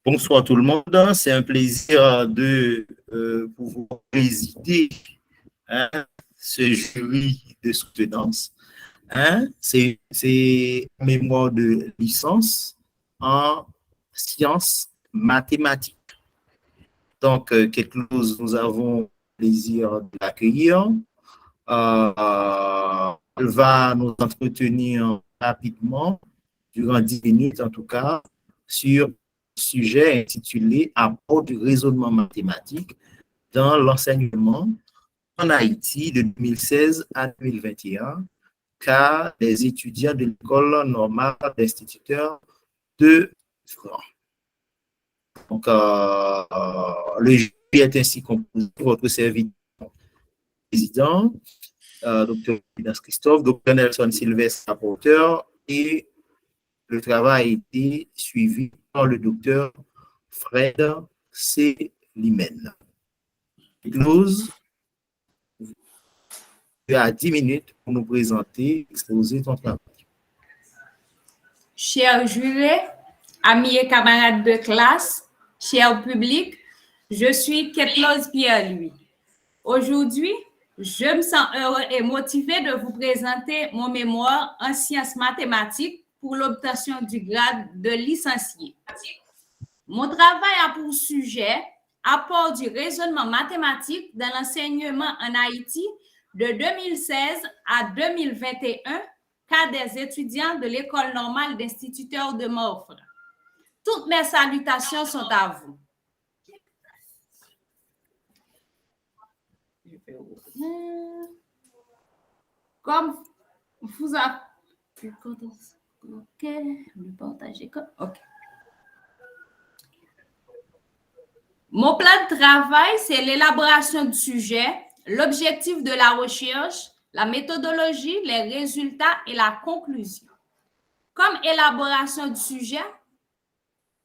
Bonsoir tout le monde. C'est un plaisir de pouvoir présider ce jury de soutenance. C'est mémoire de licence en sciences mathématiques. Donc, quelque chose, nous avons le plaisir de l'accueillir. Elle va nous entretenir rapidement, durant 10 minutes en tout cas, sur un sujet intitulé Apport du raisonnement mathématique dans l'enseignement en Haïti de 2016 à 2021, car les étudiants de l'école normale d'instituteurs de France. Donc, le jury est ainsi composé. Votre serviteur président, Dr. Christophe, Dr. Nelson Sylvestre, rapporteur, et le travail a été suivi par le docteur Fred C. Limen. Close, tu as 10 minutes pour nous présenter, exposer ton travail. Chers jurés, amis et camarades de classe, cher public, je suis Ketlos Pierre-Louis. Aujourd'hui, je me sens heureux et motivé de vous présenter mon mémoire en sciences mathématiques pour l'obtention du grade de licencié. Mon travail a pour sujet apport du raisonnement mathématique dans l'enseignement en Haïti de 2016 à 2021, cas des étudiants de l'école normale d'instituteurs de Morphre. Toutes mes salutations sont à vous. Comme vous avez... OK, le partager. OK. Mon plan de travail, c'est l'élaboration du sujet, l'objectif de la recherche, la méthodologie, les résultats et la conclusion. Comme élaboration du sujet,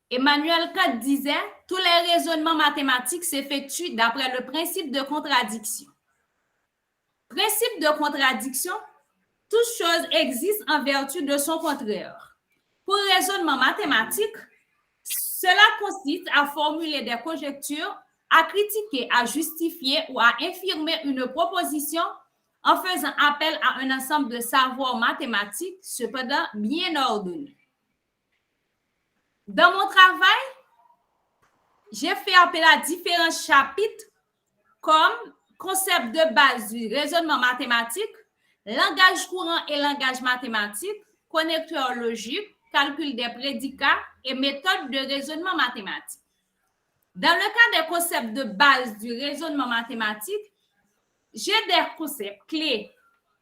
Emmanuel Kant disait « Tous les raisonnements mathématiques s'effectuent d'après le principe de contradiction ». Principe de contradiction, toute chose existe en vertu de son contraire. Pour raisonnement mathématique, cela consiste à formuler des conjectures, à critiquer, à justifier ou à infirmer une proposition en faisant appel à un ensemble de savoirs mathématiques, cependant bien ordonnés. Dans mon travail, j'ai fait appel à différents chapitres comme concept de base du raisonnement mathématique, langage courant et langage mathématique, connecteur logique, calcul des prédicats et méthode de raisonnement mathématique. Dans le cas des concepts de base du raisonnement mathématique, j'ai des concepts clés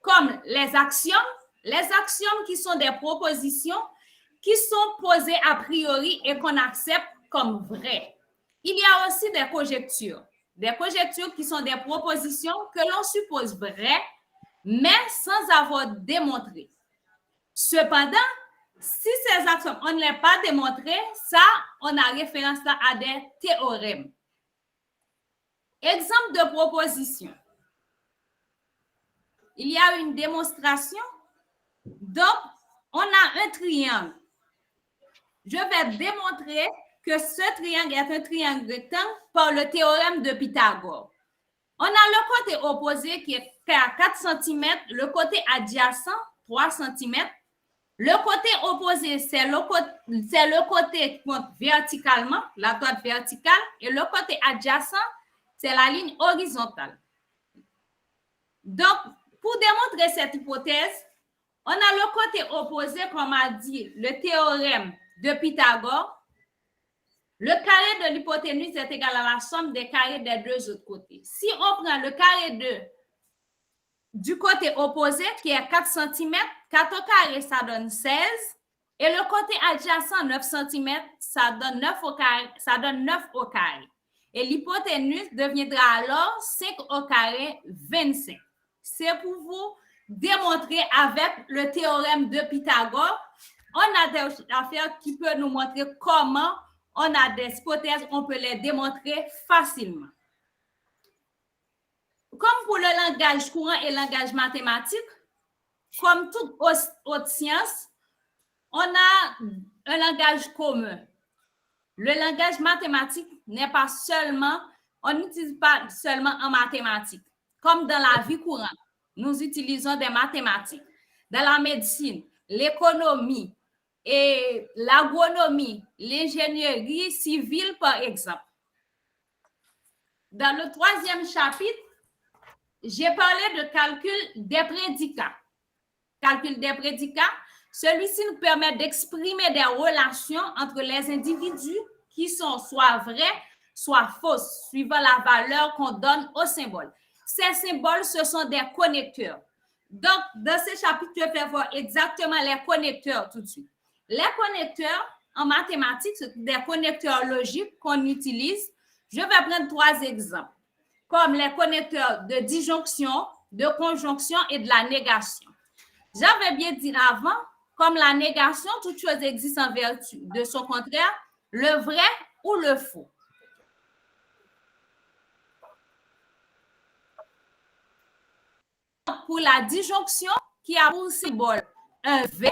comme les axiomes qui sont des propositions qui sont posées a priori et qu'on accepte comme vraies. Il y a aussi des conjectures qui sont des propositions que l'on suppose vraies, mais sans avoir démontré. Cependant, si ces axiomes, on ne les pas démontrés, ça, on a référence à des théorèmes. Exemple de proposition. Il y a une démonstration. Donc, on a un triangle. Je vais démontrer que ce triangle est un triangle rectangle par le théorème de Pythagore. On a le côté opposé qui est à 4 cm, le côté adjacent, 3 cm. Le côté opposé, c'est le côté qui monte verticalement, la droite verticale, et le côté adjacent, c'est la ligne horizontale. Donc, pour démontrer cette hypothèse, on a le côté opposé, comme a dit le théorème de Pythagore. Le carré de l'hypoténuse est égal à la somme des carrés des deux autres côtés. Si on prend le carré du côté opposé, qui est 4 cm, 4 au carré, ça donne 16. Et le côté adjacent, 9 cm, ça donne 9 au carré. Et l'hypoténuse deviendra alors 5 au carré, 25. C'est pour vous démontrer avec le théorème de Pythagore. On a des affaires qui peuvent nous montrer comment on a des hypothèses, on peut les démontrer facilement. Comme pour le langage courant et le langage mathématique, comme toute autre science, on a un langage commun. Le langage mathématique n'est pas seulement, on n'utilise pas seulement en mathématiques. Comme dans la vie courante, nous utilisons des mathématiques. Dans la médecine, l'économie et l'agronomie, l'ingénierie civile, par exemple. Dans le 3e chapitre, j'ai parlé de calcul des prédicats. Calcul des prédicats, celui-ci nous permet d'exprimer des relations entre les individus qui sont soit vraies, soit fausses, suivant la valeur qu'on donne au symbole. Ces symboles, ce sont des connecteurs. Donc, dans ce chapitre, je vais voir exactement les connecteurs tout de suite. Les connecteurs, en mathématiques, c'est des connecteurs logiques qu'on utilise. Je vais prendre 3 exemples, comme les connecteurs de disjonction, de conjonction et de la négation. J'avais bien dit avant, comme la négation, toute chose existe en vertu de son contraire, le vrai ou le faux. Pour la disjonction, qui a pour symbole un V,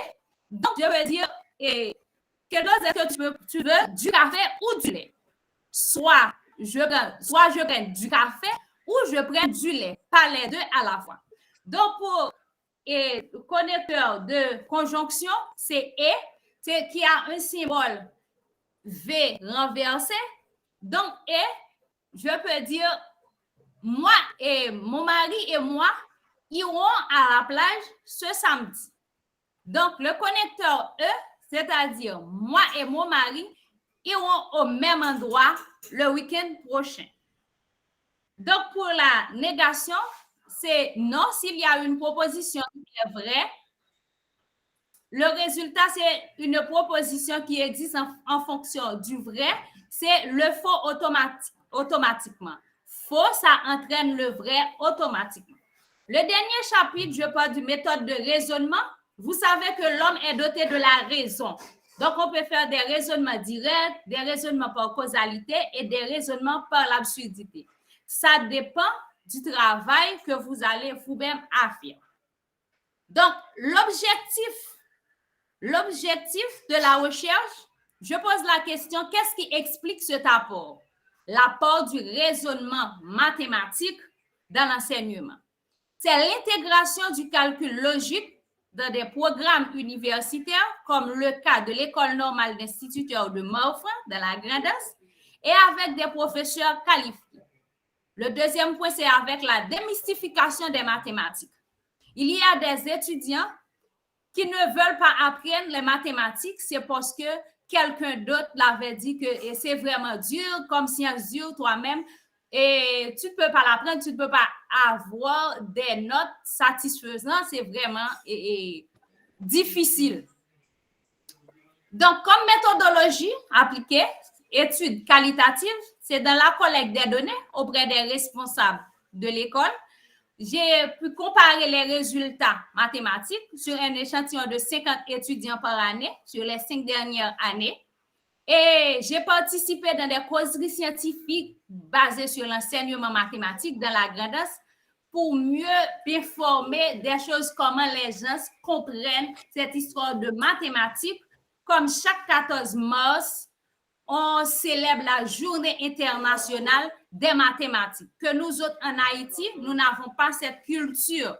donc je veux dire, quelle chose est-ce que tu veux, du café ou du lait? Soit je prends du café ou je prends du lait, pas les deux à la fois. Donc, pour connecteur de conjonction, c'est c'est qui a un symbole V renversé. Donc, je peux dire, moi et mon mari et moi iront à la plage ce samedi. Donc, le connecteur E, c'est-à-dire moi et mon mari, iront au même endroit le week-end prochain. Donc, pour la négation, c'est non s'il y a une proposition qui est vraie. Le résultat, c'est une proposition qui existe en fonction du vrai. C'est le faux automatiquement. Faux, ça entraîne le vrai automatiquement. Le dernier chapitre, je parle d'une méthode de raisonnement. Vous savez que l'homme est doté de la raison. Donc, on peut faire des raisonnements directs, des raisonnements par causalité et des raisonnements par l'absurdité. Ça dépend du travail que vous allez vous-même faire. Donc, l'objectif de la recherche, je pose la question, qu'est-ce qui explique cet apport? L'apport du raisonnement mathématique dans l'enseignement. C'est l'intégration du calcul logique dans des programmes universitaires, comme le cas de l'École normale d'instituteurs de Morfin, dans la Grand'Est, et avec des professeurs qualifiés. Le deuxième point, c'est avec la démystification des mathématiques. Il y a des étudiants qui ne veulent pas apprendre les mathématiques, c'est parce que quelqu'un d'autre l'avait dit que c'est vraiment dur, comme science dure toi-même, et tu ne peux pas l'apprendre, tu ne peux pas avoir des notes satisfaisantes, c'est vraiment difficile. Donc, comme méthodologie appliquée, étude qualitative, c'est dans la collecte des données auprès des responsables de l'école. J'ai pu comparer les résultats mathématiques sur un échantillon de 50 étudiants par année sur les 5 dernières années. Et j'ai participé dans des causeries scientifiques basées sur l'enseignement mathématique dans la Grand'Est pour mieux informer des choses, comment les gens comprennent cette histoire de mathématiques. Comme chaque 14 mars, on célèbre la journée internationale des mathématiques. Que nous autres en Haïti, nous n'avons pas cette culture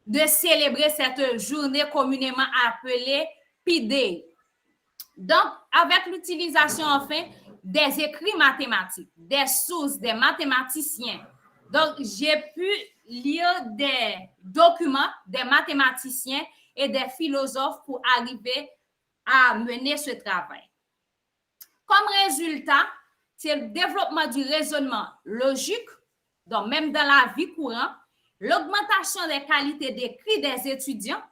de célébrer cette journée communément appelée P-Day. Donc, avec l'utilisation, enfin, des écrits mathématiques, des sources, des mathématiciens. Donc, j'ai pu lire des documents des mathématiciens et des philosophes pour arriver à mener ce travail. Comme résultat, c'est le développement du raisonnement logique, donc même dans la vie courante, l'augmentation des qualités d'écrit des étudiants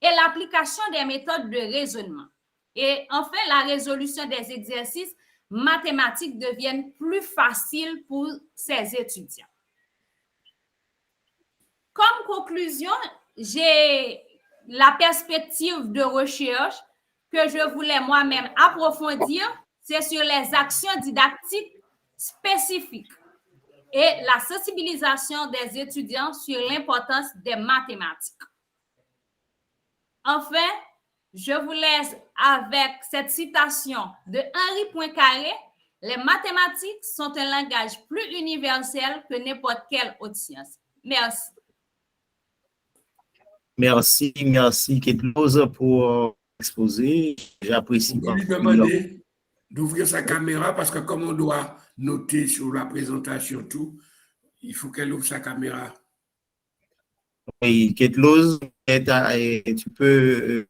et l'application des méthodes de raisonnement. Et enfin, la résolution des exercices mathématiques deviennent plus faciles pour ces étudiants. Comme conclusion, j'ai la perspective de recherche que je voulais moi-même approfondir, c'est sur les actions didactiques spécifiques et la sensibilisation des étudiants sur l'importance des mathématiques. Enfin, Je vous laisse avec cette citation de Henri Poincaré. Les mathématiques sont un langage plus universel que n'importe quelle autre science. Merci. Merci, Ketlos, pour l'exposé. J'apprécie. On peut lui demander d'ouvrir sa caméra parce que comme on doit noter sur la présentation tout, il faut qu'elle ouvre sa caméra. Oui, Ketlos, tu peux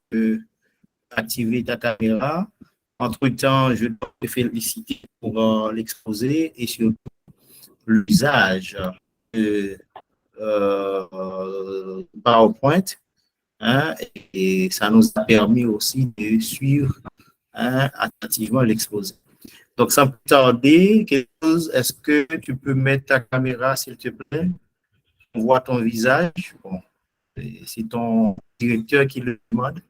activer ta caméra. Entre-temps, je dois te féliciter pour l'exposé et surtout l'usage de PowerPoint. Hein, et ça nous a permis aussi de suivre attentivement l'exposé. Donc, sans plus tarder, est-ce que tu peux mettre ta caméra, s'il te plaît? On voit ton visage. Bon, c'est ton directeur qui le demande.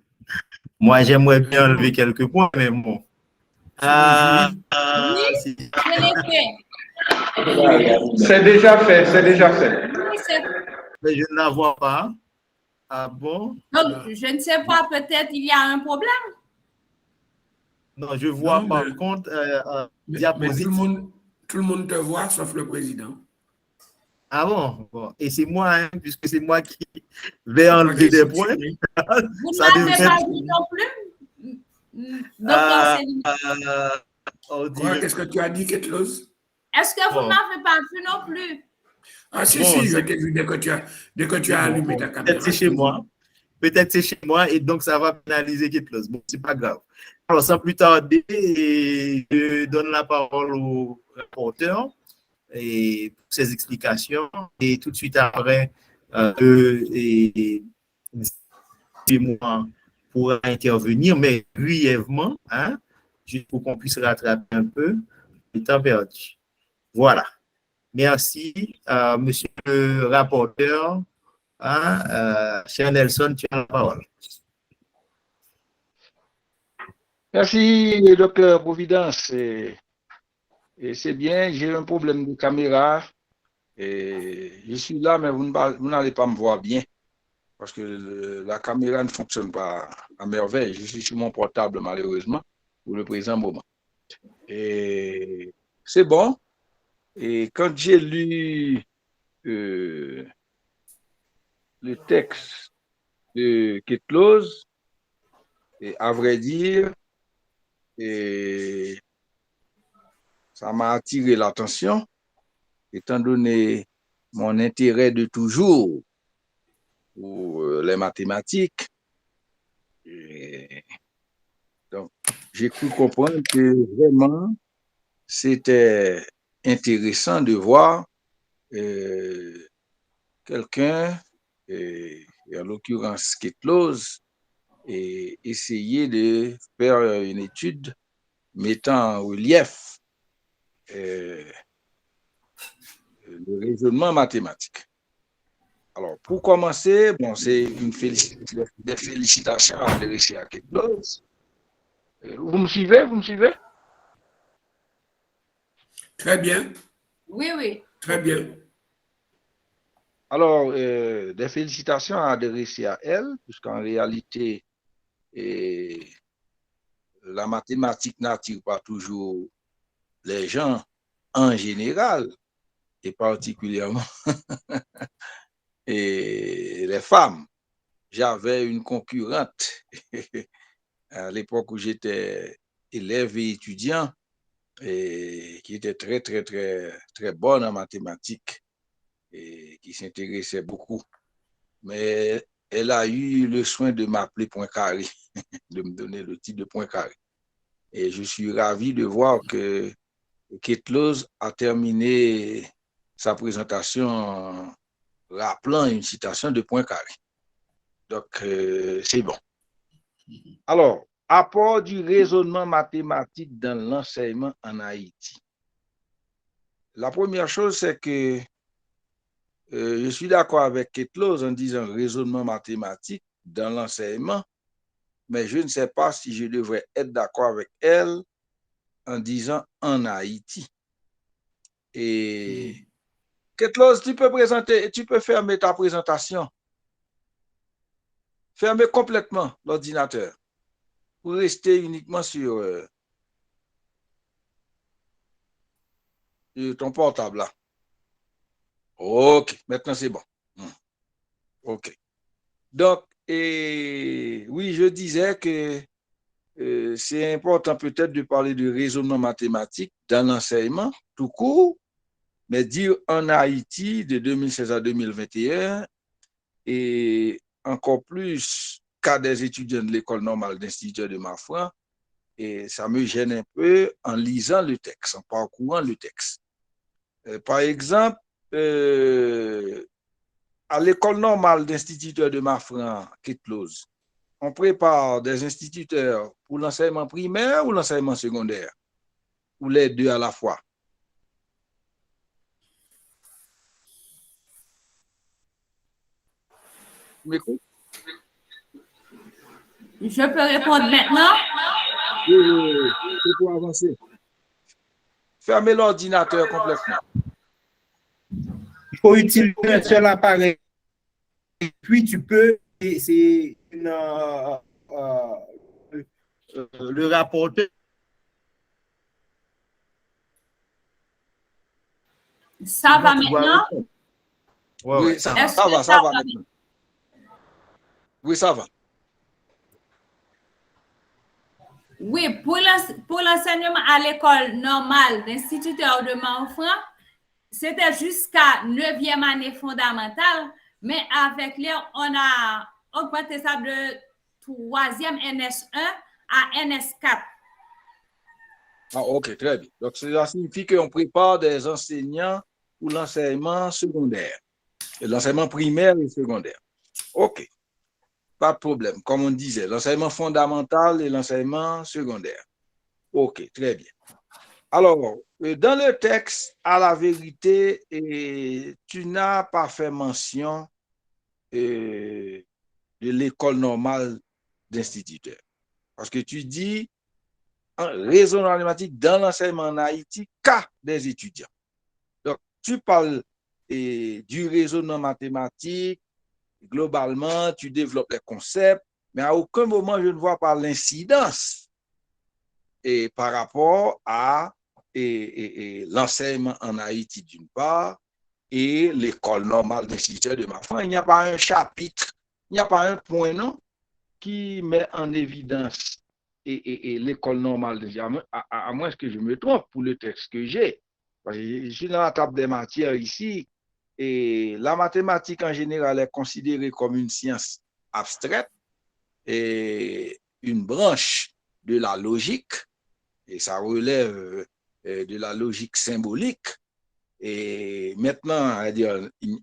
Moi, j'aimerais bien enlever quelques points, mais bon. Oui, je l'ai fait. C'est déjà fait, c'est déjà fait. Oui, mais je ne la vois pas. Ah bon? donc, je ne sais pas, peut-être il y a un problème. Non, je vois Non, par mais- contre Mais diapositive. tout le monde te voit, sauf le président. Ah bon? Bon. Et c'est moi, hein, puisque c'est moi qui vais enlever des points. Vous Ça ne m'avez devrait pas être- vu non plus? Docteur Céline, on Quoi, dirait- qu'est-ce que tu as dit, Ketlos? est-ce que vous ne Bon. m'avez pas vu non plus? Ah, si, Bon, si, je c'est- t'ai vu dès que tu as Bon, allumé ta peut-être caméra. c'est chez moi. Peut-être c'est chez moi et donc ça va pénaliser quelque chose. Bon, c'est pas grave. Alors, sans plus tarder, je donne la parole au rapporteur et pour ses explications et tout de suite après, moi pour intervenir, mais brièvement, hein, juste pour qu'on puisse rattraper un peu le temps perdu. Voilà. Merci, monsieur le rapporteur. Cher Nelson, tu as la parole. Merci, docteur Providence. Et c'est bien, j'ai un problème de caméra. Et je suis là, mais vous n'allez pas me voir bien. Parce que la caméra ne fonctionne pas à merveille. Je suis sur mon portable, malheureusement, pour le présent moment. Et c'est bon. Et quand j'ai lu le texte de Ketlos, et à vrai dire, et ça m'a attiré l'attention, étant donné mon intérêt de toujours pour les mathématiques. Et donc, j'ai cru comprendre que vraiment, c'était intéressant de voir quelqu'un, en l'occurrence Ketlos, et essayer de faire une étude mettant en relief le raisonnement mathématique. Alors, pour commencer, bon, c'est des félicitations adressées à Ketlos. Vous me suivez? Vous me suivez? Très bien, Oui, oui. très bien. Alors, des félicitations adressées à elle, puisqu'en réalité, la mathématique n'attire pas toujours les gens en général, et particulièrement et les femmes. J'avais une concurrente à l'époque où j'étais élève et étudiant, et qui était très, très, très, très bonne en mathématiques et qui s'intéressait beaucoup. Mais elle a eu le soin de m'appeler Poincaré, de me donner le titre de Poincaré. Et je suis ravi de voir que Ketlos a terminé sa présentation en rappelant une citation de Poincaré. Donc, c'est bon. Alors, apport du raisonnement mathématique dans l'enseignement en Haïti. La première chose, c'est que je suis d'accord avec Ketlos en disant raisonnement mathématique dans l'enseignement, mais je ne sais pas si je devrais être d'accord avec elle en disant en Haïti. Et Ketlos, tu peux fermer ta présentation. Fermez complètement l'ordinateur. pour rester uniquement sur ton portable là. OK, maintenant c'est bon. OK. Donc, oui, je disais que c'est important peut-être de parler de raisonnement mathématique dans l'enseignement tout court, mais dire en Haïti de 2016 à 2021 et encore plus cas des étudiants de l'école normale d'instituteurs de Marfran, et ça me gêne un peu en lisant le texte, en parcourant le texte. Par exemple, à l'école normale d'instituteurs de Marfran, Quai-Close, on prépare des instituteurs pour l'enseignement primaire ou l'enseignement secondaire, ou les deux à la fois. Tu m'écoutes? Je peux répondre maintenant? C'est pour avancer. Fermez l'ordinateur complètement. Il faut utiliser un seul appareil. Et puis, tu peux, c'est le rapporteur. Ça va maintenant? Oui, ça va maintenant. Oui, ça va. Oui, pour l'enseignement à l'école normale d'instituteurs de Marfran, c'était jusqu'à 9e année fondamentale, mais avec l'air, on a augmenté ça de 3e NS1 à NS4. Ah, OK, très bien. Donc, cela signifie qu'on prépare des enseignants pour l'enseignement secondaire, l'enseignement primaire et secondaire. OK, pas de problème. Comme on disait, l'enseignement fondamental et l'enseignement secondaire. OK, très bien. Alors, dans le texte, à la vérité, tu n'as pas fait mention de l'école normale d'instituteurs. Parce que tu dis raisonnement mathématique dans l'enseignement en Haïti, cas des étudiants. Donc, tu parles du raisonnement mathématique, globalement, tu développes les concepts, mais à aucun moment, je ne vois pas l'incidence par rapport à l'enseignement en Haïti d'une part et l'école normale d'instituteurs de Marfran. Il n'y a pas un chapitre, il n'y a pas un point, non, qui met en évidence l'école normale, à moins que je me trompe pour le texte que j'ai. Je suis dans la table des matières ici, et la mathématique en général est considérée comme une science abstraite et une branche de la logique, et ça relève de la logique symbolique. Et maintenant,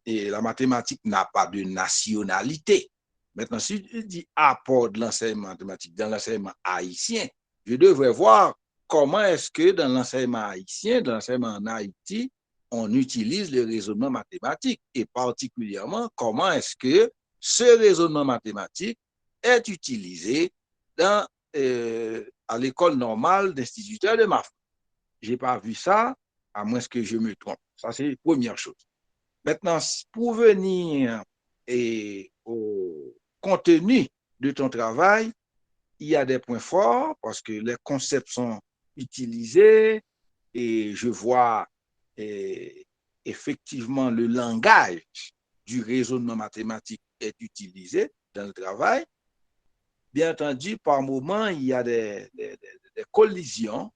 la mathématique n'a pas de nationalité. Maintenant, si tu dis apport de l'enseignement mathématique dans l'enseignement haïtien, je devrais voir comment est-ce que dans l'enseignement haïtien, dans l'enseignement en Haïti, on utilise le raisonnement mathématique et particulièrement comment est-ce que ce raisonnement mathématique est utilisé à l'école normale d'instituteurs de Marfran. Je n'ai pas vu ça, à moins que je me trompe. Ça, c'est la première chose. Maintenant, pour venir au contenu de ton travail, il y a des points forts parce que les concepts sont utilisés et je vois effectivement le langage du raisonnement mathématique est utilisé dans le travail. Bien entendu, par moments, il y a des collisions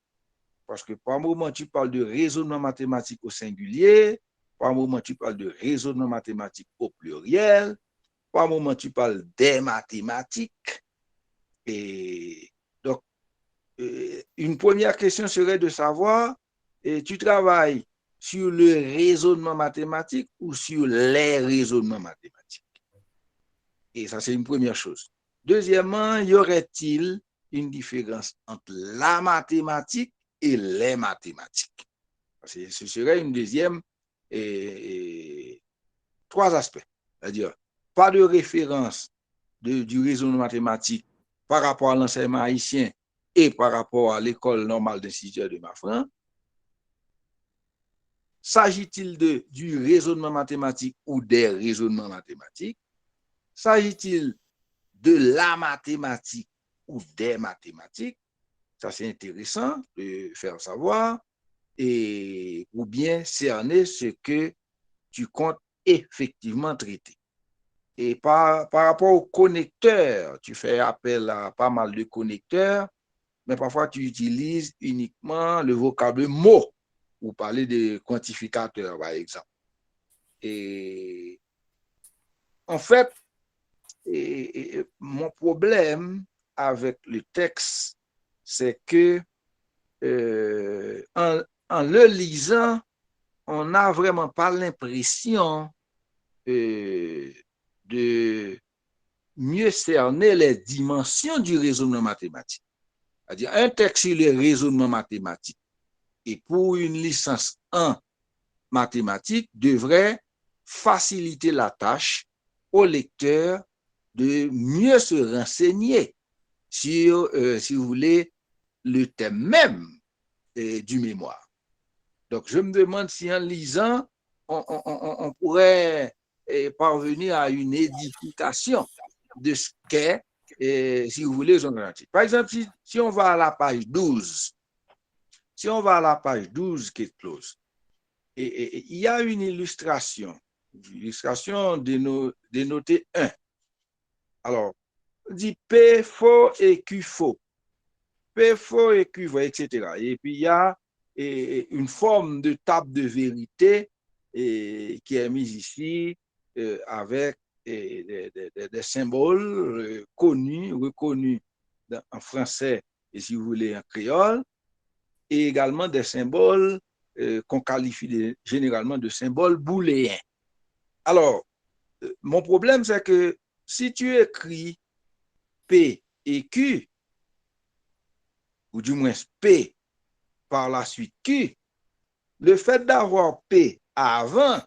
parce que par moments, tu parles de raisonnement mathématique au singulier, par moments, tu parles de raisonnement mathématique au pluriel, par moments, tu parles des mathématiques. Et donc, une première question serait de savoir, tu travailles sur le raisonnement mathématique ou sur les raisonnements mathématiques? Et ça, c'est une première chose. Deuxièmement, y aurait-il une différence entre la mathématique et les mathématiques? Ce serait une deuxième, trois aspects. C'est-à-dire, pas de référence du raisonnement mathématique par rapport à l'enseignement haïtien et par rapport à l'école normale d'instituteurs de Marfran. S'agit-il du raisonnement mathématique ou des raisonnements mathématiques? S'agit-il de la mathématique ou des mathématiques. Ça, c'est intéressant de faire savoir. Et ou bien cerner ce que tu comptes effectivement traiter. Et par rapport aux connecteurs, tu fais appel à pas mal de connecteurs, mais parfois tu utilises uniquement le vocable mot pour parler de quantificateurs, par exemple. Et en fait, mon problème avec le texte, c'est que en le lisant, on n'a vraiment pas l'impression de mieux cerner les dimensions du raisonnement mathématique. C'est-à-dire, un texte sur le raisonnement mathématique et pour une licence 1 mathématiques devrait faciliter la tâche au lecteur de mieux se renseigner sur, si vous voulez, le thème même du mémoire. Donc, je me demande si en lisant, on pourrait parvenir à une édification de ce qu'est, si vous voulez, zone relative. Par exemple, si on va à la page 12, si on va à la page 12 qui est close, et il y a une illustration dénotée 1. Alors, on dit P faux et Q faux. P faux et Q faux, etc. Et puis, il y a une forme de table de vérité qui est mise ici avec des symboles reconnus en français et si vous voulez en créole, et également des symboles qu'on qualifie généralement de symboles booléens. Alors, mon problème, c'est que si tu écris P et Q, ou du moins P par la suite Q, le fait d'avoir P avant,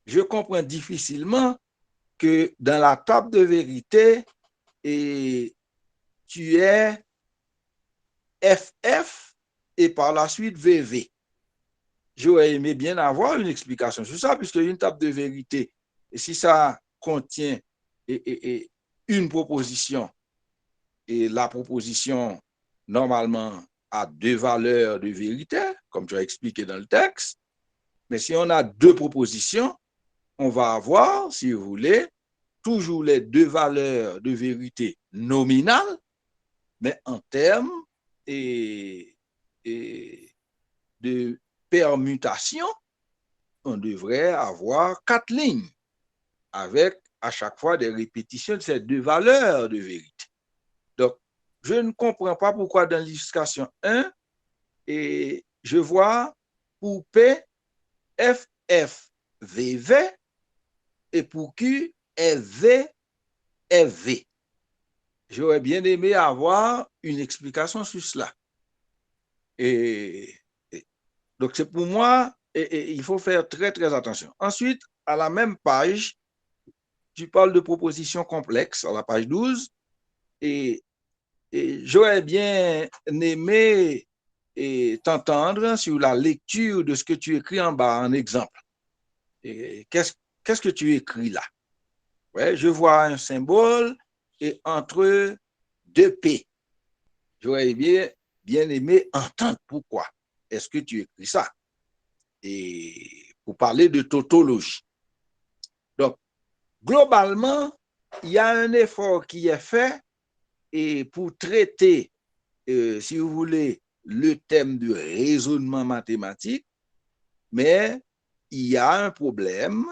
je comprends difficilement que dans la table de vérité, tu es FF et par la suite VV. J'aurais aimé bien avoir une explication sur ça, puisque une table de vérité, et si ça contient une proposition, et la proposition, normalement, a 2 valeurs de vérité, comme tu as expliqué dans le texte, mais si on a 2 propositions, on va avoir, si vous voulez, toujours les 2 valeurs de vérité nominales, mais en termes de permutation, on devrait avoir 4 lignes avec à chaque fois des répétitions de ces 2 valeurs de vérité. Donc, je ne comprends pas pourquoi dans l'illustration 1, et je vois pour P, F, F, V, V, et pour Q, F, V, F, V. J'aurais bien aimé avoir une explication sur cela. Donc, c'est pour moi, il faut faire très, très attention. Ensuite, à la même page, tu parles de propositions complexes, à la page 12, et j'aurais bien aimé t'entendre sur la lecture de ce que tu écris en bas, en exemple. Qu'est-ce que tu écris là? Ouais, je vois un symbole et entre 2 P. J'aurais bien aimé entendre pourquoi. Est-ce que tu écris ça? Et pour parler de tautologie. Donc, globalement, il y a un effort qui est fait et pour traiter, si vous voulez, le thème du raisonnement mathématique, mais il y a un problème.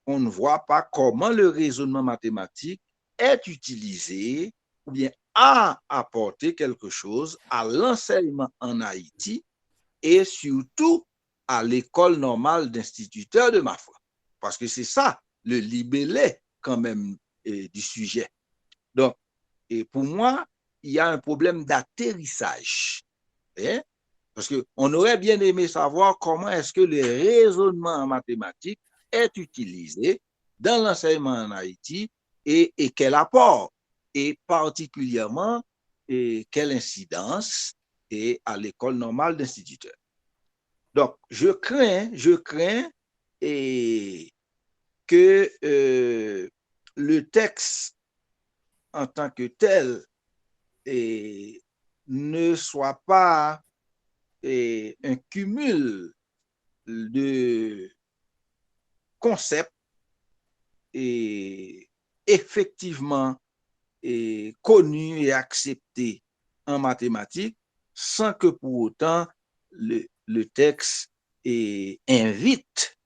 On ne voit pas comment le raisonnement mathématique est utilisé ou bien a apporté quelque chose à l'enseignement en Haïti et surtout à l'école normale d'instituteurs de ma foi. Parce que c'est ça, le libellé quand même du sujet. Donc, et pour moi, il y a un problème d'atterrissage. Hein? Parce qu'on aurait bien aimé savoir comment est-ce que le raisonnement en mathématiques est utilisé dans l'enseignement en Haïti et quel apport, et particulièrement quelle incidence à l'école normale d'instituteurs. Donc, je crains que le texte en tant que tel ne soit pas un cumul de concepts effectivement connus et acceptés en mathématiques sans que pour autant le texte invite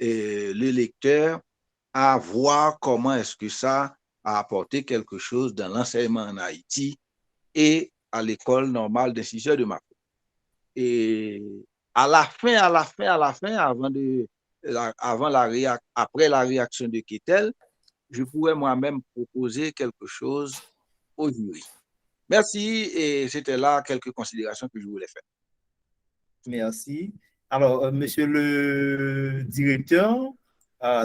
le lecteur à voir comment est-ce que ça a apporté quelque chose dans l'enseignement en Haïti et à l'école normale d'institution de Macron. Et à la fin, après la réaction de Ketel, je pourrais moi-même proposer quelque chose au jury. Merci, et c'était là quelques considérations que je voulais faire. Merci. Alors, monsieur le directeur,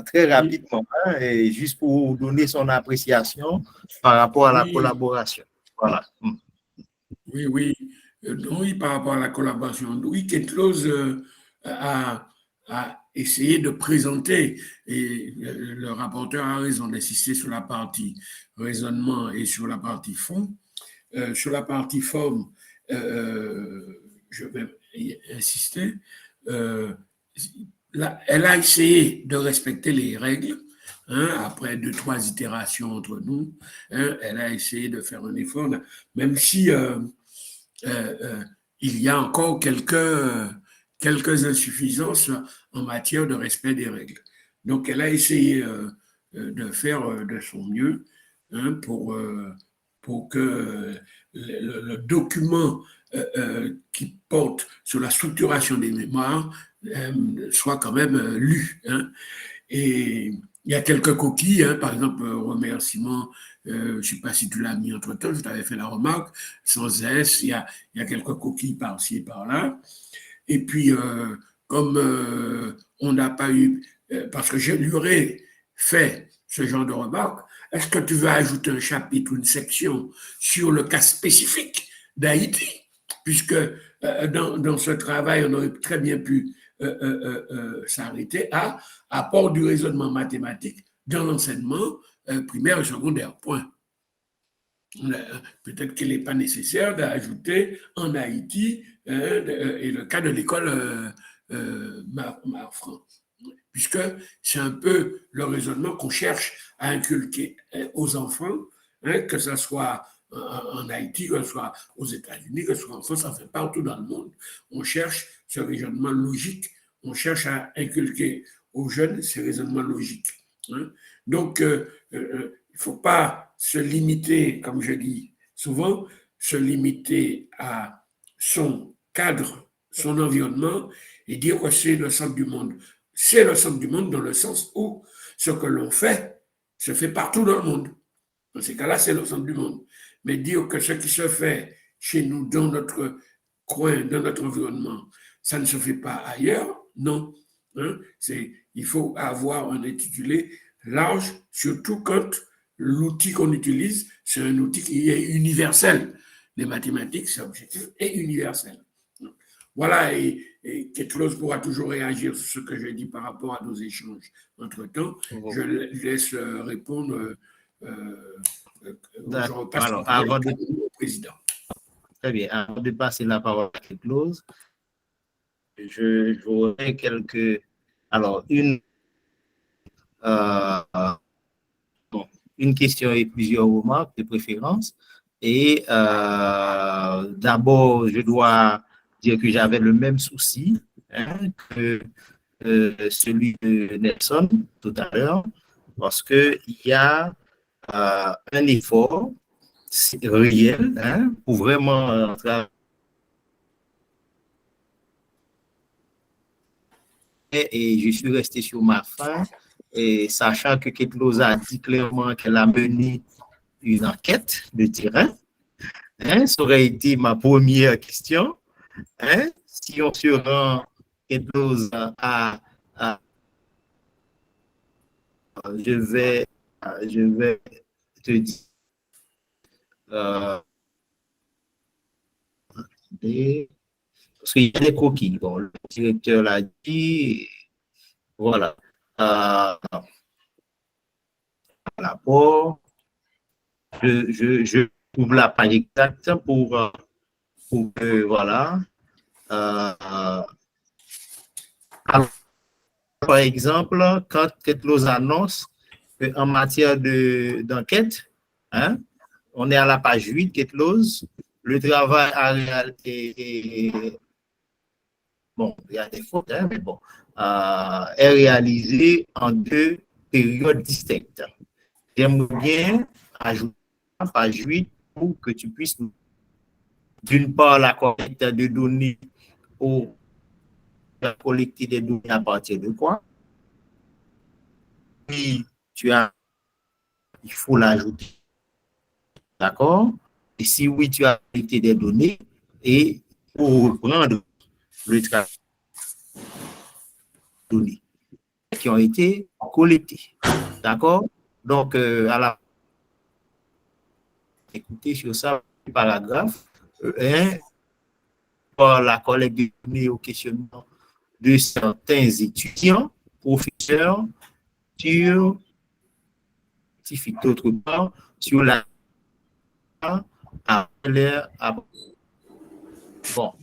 très rapidement, hein, et juste pour donner son appréciation par rapport à la collaboration. Voilà. Oui. Oui, par rapport à la collaboration. Oui, Ketlos a essayé de présenter, et le rapporteur a raison d'insister sur la partie raisonnement et sur la partie fond. Sur la partie forme, je vais insister. Elle a essayé de respecter les règles. Après 2-3 itérations entre nous, elle a essayé de faire un effort, même si il y a encore quelques insuffisances en matière de respect des règles. Donc, elle a essayé de faire de son mieux pour que le document qui porte sur la structuration des mémoires soit quand même lu. Et il y a quelques coquilles, par exemple, remerciements, je ne sais pas si tu l'as mis entre-temps, je t'avais fait la remarque, sans S, il y a quelques coquilles par-ci et par-là. Et puis, comme on n'a pas eu, parce que je lui aurais fait ce genre de remarque, est-ce que tu veux ajouter un chapitre ou une section sur le cas spécifique d'Haïti? Puisque dans ce travail, on aurait très bien pu s'arrêter à apport du raisonnement mathématique dans l'enseignement primaire et secondaire. Point. Peut-être qu'il n'est pas nécessaire d'ajouter en Haïti et le cas de l'école Marfran, puisque c'est un peu le raisonnement qu'on cherche à inculquer aux enfants, que ce soit en Haïti, que ce soit aux États-Unis, que ce soit en France, enfin partout dans le monde. On cherche ce raisonnement logique, on cherche à inculquer aux jeunes ces raisonnements logiques. Donc, il ne faut pas se limiter, comme je dis souvent, se limiter à son cadre, son environnement et dire que c'est le centre du monde. C'est le centre du monde dans le sens où ce que l'on fait se fait partout dans le monde. Dans ces cas-là, c'est le centre du monde. Mais dire que ce qui se fait chez nous, dans notre coin, dans notre environnement, ça ne se fait pas ailleurs, non. Il faut avoir un intitulé large, surtout quand l'outil qu'on utilise, c'est un outil qui est universel. Les mathématiques, c'est objectif et universel. Voilà, et Ketlos pourra toujours réagir sur ce que j'ai dit par rapport à nos échanges. Entre-temps, je laisse répondre. Je repasse alors, avant de... au président. Très bien. Avant de passer la parole à Ketlos, je voudrais quelques... Alors, une question et plusieurs remarques de préférence. Et d'abord, je dois dire que j'avais le même souci que celui de Nelson tout à l'heure, parce qu'il y a un effort réel pour vraiment et je suis resté sur ma faim, et sachant que Ketlos a dit clairement qu'elle a mené une enquête de terrain. Ça aurait été ma première question. Si on se rend Ketlos je vais te dire parce qu'il y a des coquilles. Bon, le directeur l'a dit. Voilà. L'apport, je ouvre la page exacte pour que, voilà. Alors, par exemple, quand Ketlos annonce qu'en matière d'enquête, hein, on est à la page 8, Ketlos, le travail bon, il y a des fautes, hein, mais bon, est réalisé en 2 périodes distinctes. J'aimerais bien ajouter à la page 8 pour que tu puisses, d'une part, la collecte de données pour collecter des données à partir de quoi? Puis, il faut l'ajouter. D'accord? Et si oui, tu as collecté des données et pour reprendre le travail de données qui ont été collectées. D'accord? Donc, à la écoutez sur ça, le paragraphe 1, par la collecte de données au questionnement de certains étudiants, professeurs, sur d'autre part, sur la bon,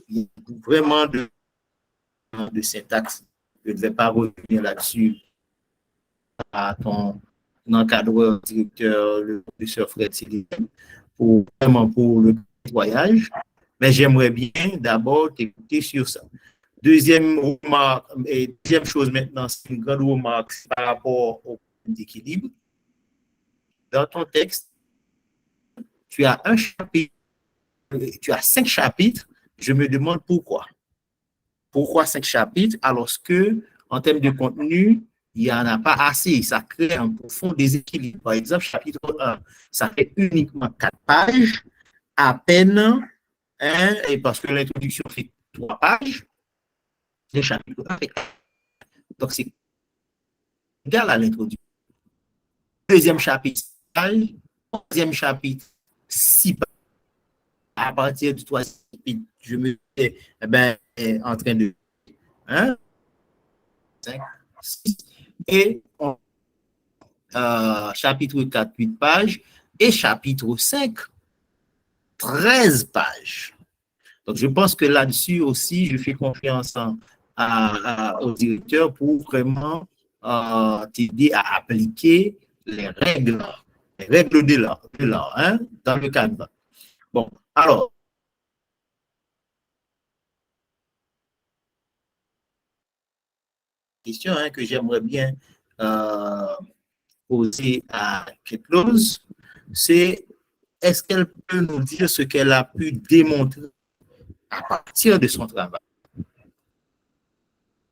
il y a vraiment de syntaxe. Je ne vais pas revenir là-dessus à ton encadreur, directeur, le professeur Fred Célestin, vraiment pour le voyage, mais j'aimerais bien d'abord t'écouter sur ça. Deuxième remarque, et deuxième chose maintenant, c'est une grande remarque par rapport au point d'équilibre. Dans ton texte, tu as un chapitre, tu as 5 chapitres. Je me demande pourquoi. Pourquoi 5 chapitres alors que, en termes de contenu, il n'y en a pas assez. Ça crée un profond déséquilibre. Par exemple, chapitre 1, ça fait uniquement 4 pages, à peine, hein, et parce que l'introduction fait 3 pages, le chapitre 1 fait 4. Donc, c'est égal à l'introduction. Deuxième chapitre, 6 pages. Troisième chapitre, 6 pages. À partir du troisième chapitre, je me fais en train de 1, 5, 6, et chapitre 4, 8 pages, et chapitre 5, 13 pages. Donc, je pense que là-dessus aussi, je fais confiance au directeur pour vraiment t'aider à appliquer les règles de l'art, hein, dans le cadre. Bon, alors, question hein, que j'aimerais bien poser à Ketlos, c'est est-ce qu'elle peut nous dire ce qu'elle a pu démontrer à partir de son travail?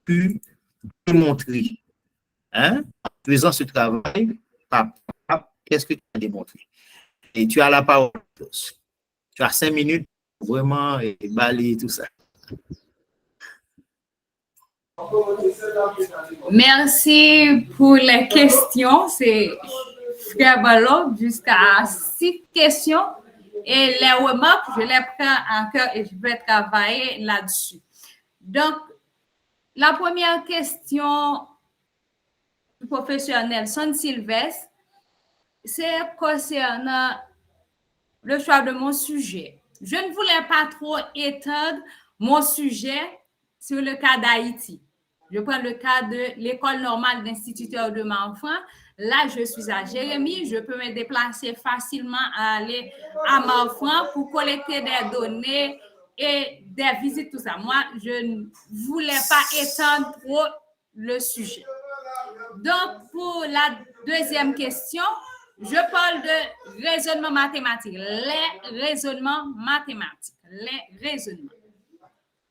Pu démontrer, hein, en faisant ce travail, qu'est-ce que tu as démontré? Et tu as la parole, tu as 5 minutes pour vraiment balayer tout ça. Merci pour les questions. C'est Frère Ballot, jusqu'à 6 questions. Et les remarques, je les prends en cœur et je vais travailler là-dessus. Donc, la première question du professeur Nelson Sylvestre, c'est concernant le choix de mon sujet. Je ne voulais pas trop étendre mon sujet sur le cas d'Haïti. Je prends le cas de l'école normale d'instituteurs de Marfranc. Là, je suis à Jérémie. Je peux me déplacer facilement à aller à Marfranc pour collecter des données et des visites, tout ça. Moi, je ne voulais pas étendre trop le sujet. Donc, pour la deuxième question, je parle de raisonnement mathématique, les raisonnements mathématiques, les raisonnements.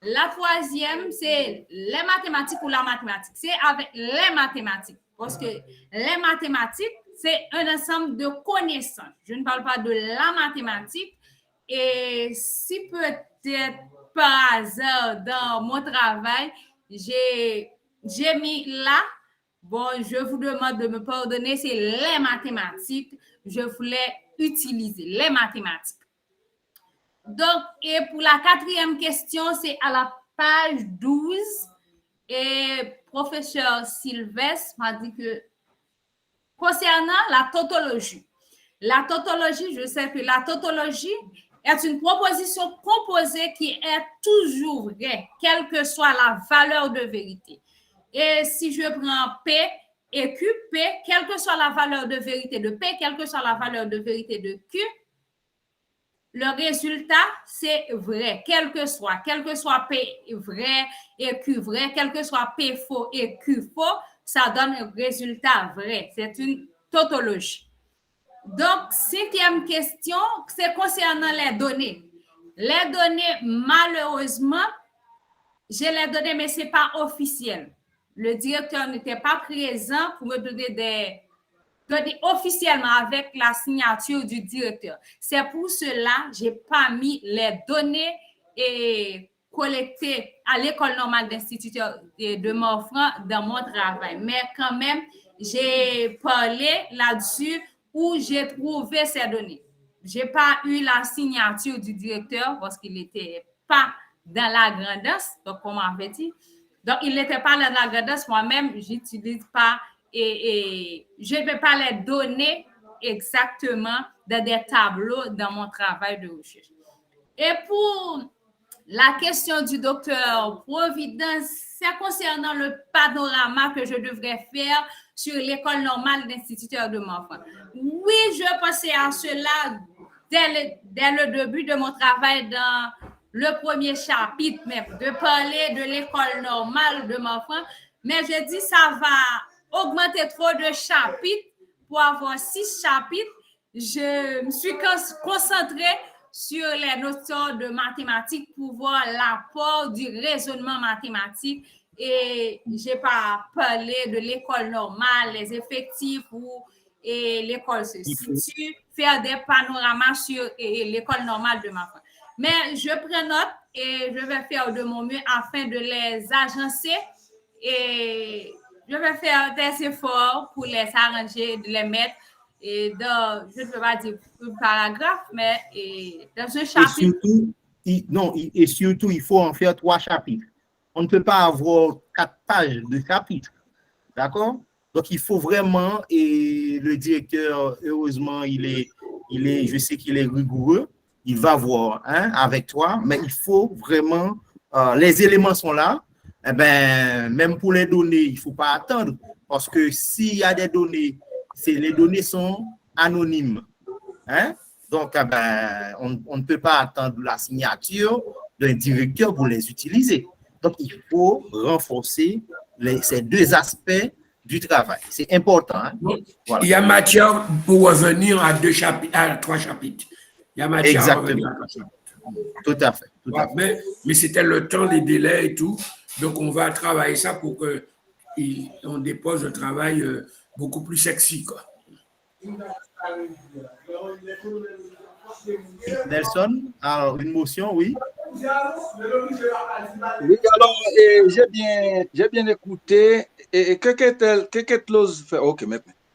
La troisième, c'est les mathématiques ou la mathématique. C'est avec les mathématiques, parce que les mathématiques, c'est un ensemble de connaissances. Je ne parle pas de la mathématique. Et si peut-être par hasard dans mon travail, j'ai mis là, bon, je vous demande de me pardonner, c'est les mathématiques. Je voulais utiliser les mathématiques. Donc, et pour la quatrième question, c'est à la page 12. Et professeur Sylvestre m'a dit que concernant la tautologie, La tautologie, je sais que la tautologie est une proposition composée qui est toujours vraie, quelle que soit la valeur de vérité. Et si je prends P et Q, P, quelle que soit la valeur de vérité de P, quelle que soit la valeur de vérité de Q, le résultat, c'est vrai, quel que soit P vrai et Q vrai, quel que soit P faux et Q faux, ça donne un résultat vrai. C'est une tautologie. Donc, 5e question, c'est concernant les données. Les données, malheureusement, j'ai les données, mais ce n'est pas officiel. Le directeur n'était pas présent pour me donner des données officiellement avec la signature du directeur. C'est pour cela que je n'ai pas mis les données collectées à l'École normale d'instituteurs de Montfranc dans mon travail. Mais quand même, j'ai parlé là-dessus où j'ai trouvé ces données. Je n'ai pas eu la signature du directeur parce qu'il n'était pas dans la grandance, donc on m'avait dit. Donc, il n'était pas dans la grandance. Moi-même, je n'utilise pas et je ne peux pas les donner exactement dans des tableaux dans mon travail de recherche. Et pour la question du docteur Providence, c'est concernant le panorama que je devrais faire sur l'École normale d'instituteurs de Montfranc. Oui, je pensais à cela dès le début de mon travail dans le premier chapitre, mais de parler de l'École normale de Montfranc, mais j'ai dit ça va augmenter trop de chapitres pour avoir 6 chapitres. Je me suis concentrée sur les notions de mathématiques pour voir l'apport du raisonnement mathématique et je n'ai pas parlé de l'école normale, les effectifs et l'école se situe, faire des panoramas sur l'école normale de ma femme. Mais je prends note et je vais faire de mon mieux afin de les agencer et je vais faire des efforts pour les arranger, de les mettre et dans, je ne peux pas dire un paragraphe, mais dans un chapitre. Et surtout, il faut en faire 3 chapitres. On ne peut pas avoir 4 pages de chapitres. D'accord? Donc, il faut vraiment, et le directeur, heureusement, je sais qu'il est rigoureux, il va voir avec toi, mais il faut vraiment, les éléments sont là, eh ben, même pour les données, il ne faut pas attendre, parce que s'il y a des données, les données sont anonymes. Donc, eh ben, on ne peut pas attendre la signature d'un directeur pour les utiliser. Donc, il faut renforcer ces 2 aspects du travail. C'est important. Voilà. Il y a matière pour revenir à 3 chapitres. Il y a matière Exactement. à revenir à 3 chapitres. Tout à fait. Tout à fait. Mais c'était le temps, les délais et tout. Donc, on va travailler ça pour qu'on dépose le travail beaucoup plus sexy, quoi. Nelson, alors une motion, oui. Oui, alors, j'ai bien écouté. Et que Close fait. Ok,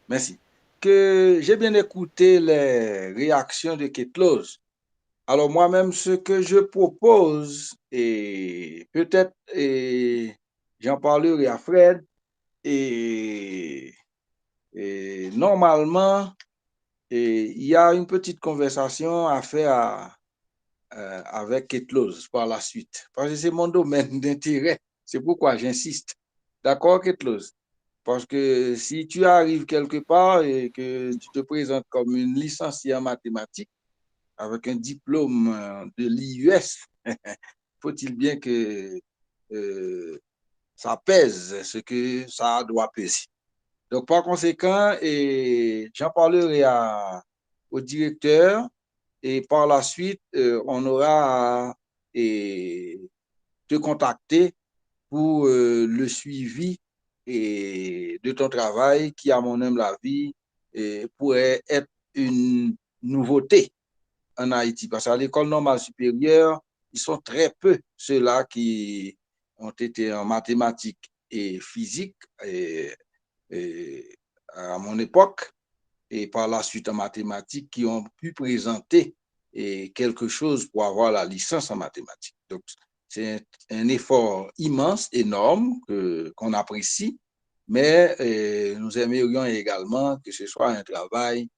merci. Que j'ai bien écouté les réactions de Ketlose. Alors, moi-même, ce que je propose, et peut-être, j'en parlerai à Fred, et normalement, il y a une petite conversation à faire avec Ketlose par la suite, parce que c'est mon domaine d'intérêt. C'est pourquoi j'insiste. D'accord, Ketlose? Parce que si tu arrives quelque part et que tu te présentes comme une licenciée en mathématiques avec un diplôme de l'IUS, faut-il bien que ça pèse ce que ça doit peser. Donc, par conséquent, j'en parlerai au directeur et par la suite, on aura à te contacter pour le suivi de ton travail qui, à mon humble avis, pourrait être une nouveauté en Haïti. Parce qu'à l'école normale supérieure, ils sont très peu ceux-là qui ont été en mathématiques et physique à mon époque, et par la suite en mathématiques qui ont pu présenter quelque chose pour avoir la licence en mathématiques. Donc, c'est un effort immense, énorme, qu'on apprécie, mais nous aimerions également que ce soit un travail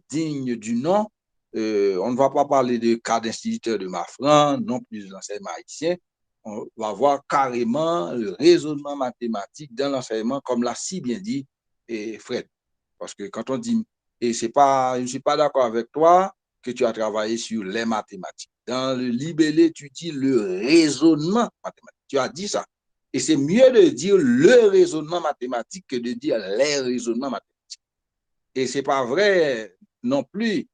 digne du nom. On ne va pas parler de cas d'instituteur de Mafran, non plus de l'enseignement haïtien. On va voir carrément le raisonnement mathématique dans l'enseignement, comme l'a si bien dit Fred. Parce que quand on dit, et c'est pas, je ne suis pas d'accord avec toi que tu as travaillé sur les mathématiques. Dans le libellé, tu dis le raisonnement mathématique. Tu as dit ça. Et c'est mieux de dire le raisonnement mathématique que de dire les raisonnements mathématiques. Et c'est pas vrai non plus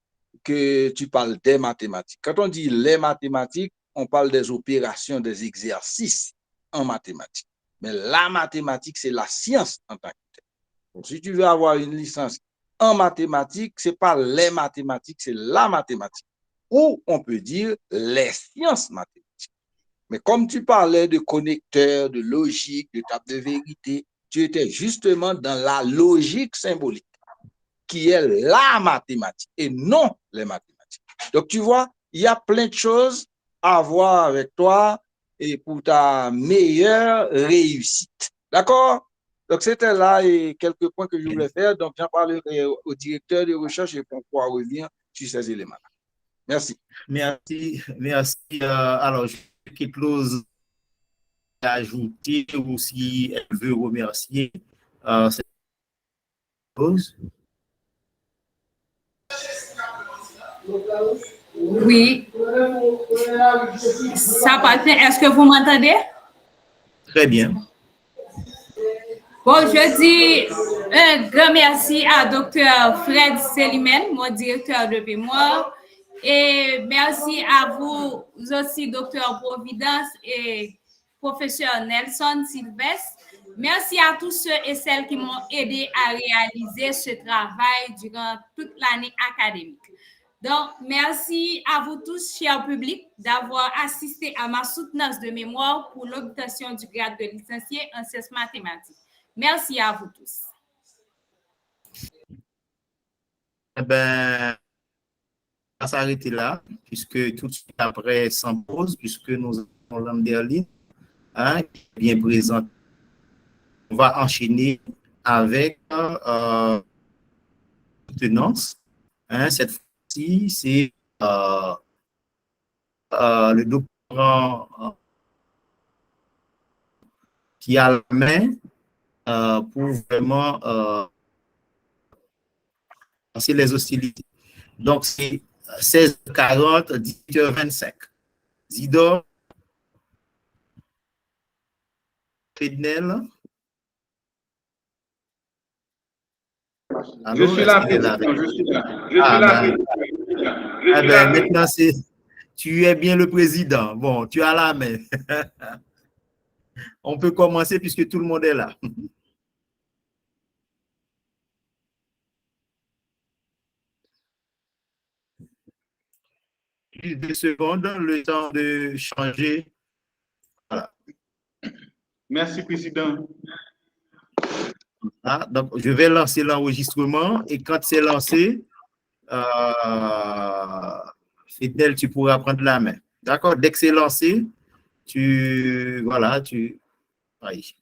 que tu parles des mathématiques. Quand on dit les mathématiques, on parle des opérations, des exercices en mathématiques. Mais la mathématique, c'est la science en tant que telle. Donc, si tu veux avoir une licence en mathématiques, c'est pas les mathématiques, c'est la mathématique. Ou on peut dire les sciences mathématiques. Mais comme tu parlais de connecteurs, de logique, de table de vérité, tu étais justement dans la logique symbolique, qui est la mathématique et non les mathématiques. Donc, tu vois, il y a plein de choses à voir avec toi et pour ta meilleure réussite. D'accord? Donc, c'était là et quelques points que je voulais faire. Donc, j'en parlerai au directeur de recherche et pour pouvoir revenir sur ces éléments. Merci. Merci. Alors, je vais quelque chose à ajouter ou si elle veut remercier cette chose. Oui. Ça parfait. Est-ce que vous m'entendez? Très bien. Bon, je dis un grand merci à Dr. Fred Selimen, mon directeur de mémoire. Et merci à vous aussi, Dr. Providence et professeur Nelson Sylvestre. Merci à tous ceux et celles qui m'ont aidé à réaliser ce travail durant toute l'année académique. Donc, merci à vous tous, chers publics, d'avoir assisté à ma soutenance de mémoire pour l'obtention du grade de licencié en sciences mathématiques. Merci à vous tous. Eh bien, on va s'arrêter là, puisque tout de suite après, sans pause, puisque nous avons Landerly, hein, qui est bien présent. On va enchaîner avec soutenance. Hein, cette fois-ci, c'est le doctorant qui a la main pour vraiment lancer les hostilités. Donc, c'est 16h40, 18h25. Zidore, Fednel. Je suis là, président, je suis là. Je suis là, président. Maintenant, tu es bien le président. Bon, tu as la main. On peut commencer puisque tout le monde est là. Juste 2 secondes, le temps de changer. Voilà. Merci, président. Ah, donc, je vais lancer l'enregistrement et quand c'est lancé, Fidel, tu pourras prendre la main. D'accord? Dès que c'est lancé, voilà, oui.